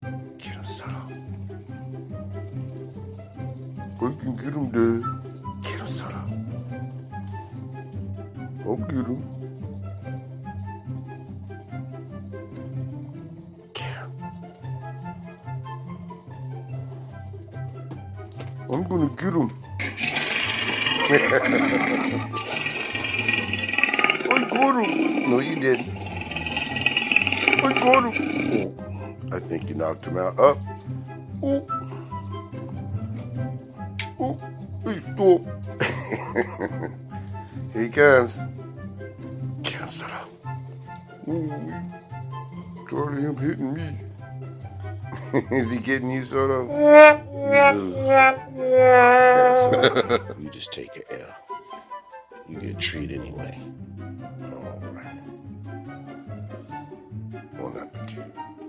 Get him, Soto. I can get him, Dad. Get him, Soto. I'll get him. Get him. I'm gonna get him. I got him. No, you didn't. I got him. Oh, I think you knocked him out. Up. Oh. Oh. Hey, stop. Here he comes. Get him, Soto. Oh, sorry, him hitting me. Is he getting you, Soto? You just take an L. You get a treat anyway. All right. Bon appetit.